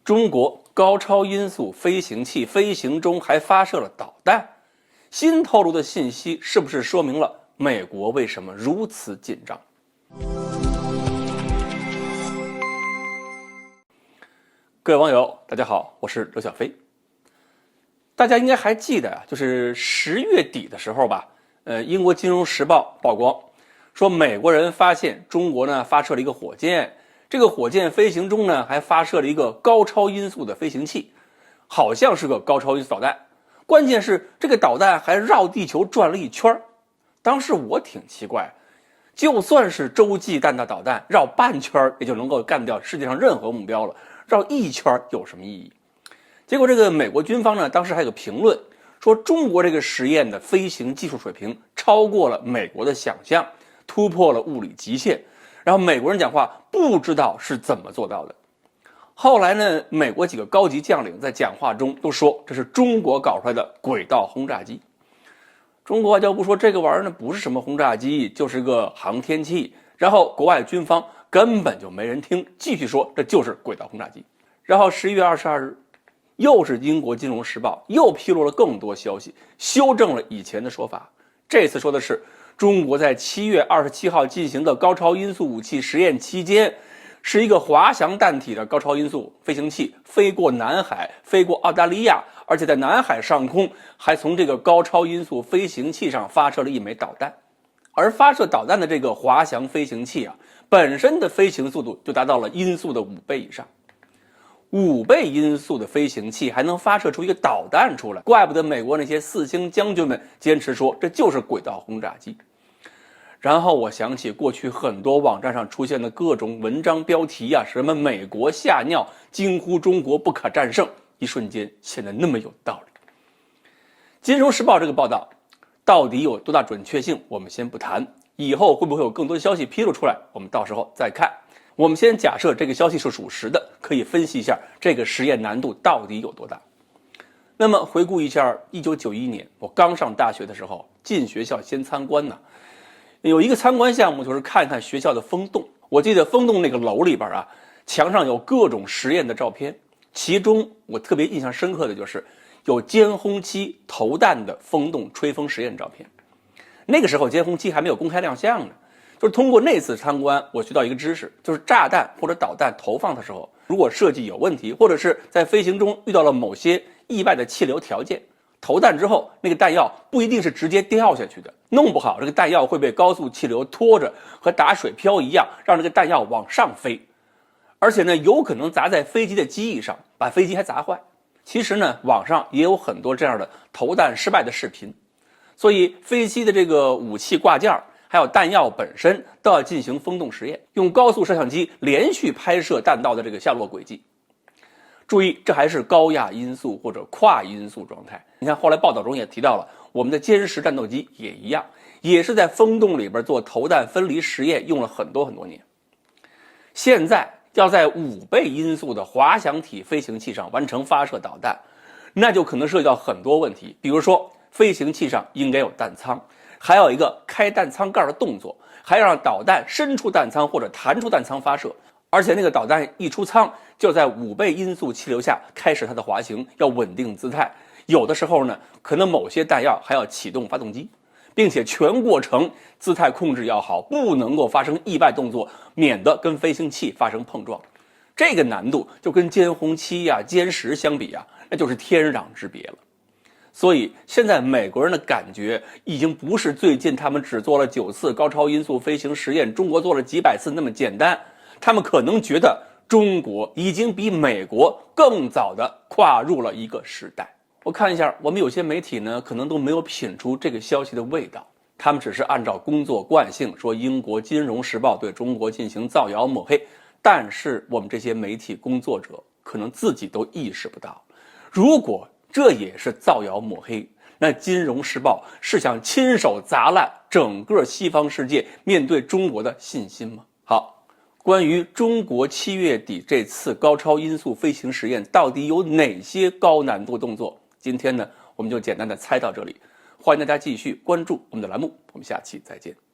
中国高超音速飞行器飞行中还发射了导弹，新透露的信息是不是说明了美国为什么如此紧张？各位网友，大家好，我是刘小飞。大家应该还记得就是10月底的时候吧，英国金融时报曝光说，美国人发现中国呢发射了一个火箭，这个火箭飞行中呢还发射了一个高超音速的飞行器，好像是个高超音速导弹。关键是这个导弹还绕地球转了一圈。当时我挺奇怪，就算是洲际弹道导弹，绕半圈也就能够干掉世界上任何目标了，绕一圈有什么意义？结果这个美国军方呢，当时还有个评论说，中国这个实验的飞行技术水平超过了美国的想象，突破了物理极限。然后美国人讲话不知道是怎么做到的。后来呢，美国几个高级将领在讲话中都说，这是中国搞出来的轨道轰炸机。中国外交部说，这个玩意儿呢不是什么轰炸机，就是个航天器。然后国外军方根本就没人听，继续说这就是轨道轰炸机。然后11月22日，又是英国金融时报又披露了更多消息，修正了以前的说法。这次说的是中国在7月27号进行的高超音速武器实验期间，是一个滑翔弹体的高超音速飞行器飞过南海，飞过澳大利亚，而且在南海上空还从这个高超音速飞行器上发射了一枚导弹。而发射导弹的这个滑翔飞行器本身的飞行速度就达到了音速的5倍以上。5倍音速的飞行器还能发射出一个导弹出来，怪不得美国那些4星将军们坚持说这就是轨道轰炸机。然后我想起过去很多网站上出现的各种文章标题什么美国吓尿，惊呼中国不可战胜，一瞬间显得那么有道理。金融时报这个报道到底有多大准确性我们先不谈，以后会不会有更多的消息披露出来，我们到时候再看。我们先假设这个消息是属实的，可以分析一下这个实验难度到底有多大。那么回顾一下1991年我刚上大学的时候，进学校先参观有一个参观项目，就是看看学校的风洞。我记得风洞那个楼里边墙上有各种实验的照片，其中我特别印象深刻的就是有歼轰七投弹的风洞吹风实验照片。那个时候歼轰七还没有公开亮相呢。就是通过那次参观，我学到一个知识，就是炸弹或者导弹投放的时候，如果设计有问题，或者是在飞行中遇到了某些意外的气流条件，投弹之后那个弹药不一定是直接掉下去的，弄不好这个弹药会被高速气流拖着，和打水漂一样，让这个弹药往上飞。而且呢，有可能砸在飞机的机翼上，把飞机还砸坏。其实呢，网上也有很多这样的投弹失败的视频。所以飞机的这个武器挂件还有弹药本身都要进行风洞实验，用高速摄像机连续拍摄弹道的这个下落轨迹。注意，这还是高压音速或者跨音速状态。你看后来报道中也提到了，我们的歼10战斗机也一样，也是在风洞里边做投弹分离实验，用了很多年。现在要在5倍音速的滑翔体飞行器上完成发射导弹，那就可能涉及到很多问题，比如说飞行器上应该有弹舱，还有一个开弹舱盖的动作，还要让导弹伸出弹舱或者弹出弹舱发射，而且那个导弹一出舱就在5倍音速气流下开始它的滑行，要稳定姿态。有的时候呢，可能某些弹药还要启动发动机，并且全过程姿态控制要好，不能够发生意外动作，免得跟飞行器发生碰撞。这个难度就跟歼轰七歼10相比那就是天壤之别了。所以现在美国人的感觉已经不是最近他们只做了9次高超音速飞行实验，中国做了几百次那么简单。他们可能觉得中国已经比美国更早的跨入了一个时代。我看一下，我们有些媒体呢可能都没有品出这个消息的味道，他们只是按照工作惯性说英国金融时报对中国进行造谣抹黑，但是我们这些媒体工作者可能自己都意识不到，如果这也是造谣抹黑，那金融时报是想亲手砸烂整个西方世界面对中国的信心吗？好，关于中国7月底这次高超音速飞行实验到底有哪些高难度动作，今天呢我们就简单的猜到这里。欢迎大家继续关注我们的栏目，我们下期再见。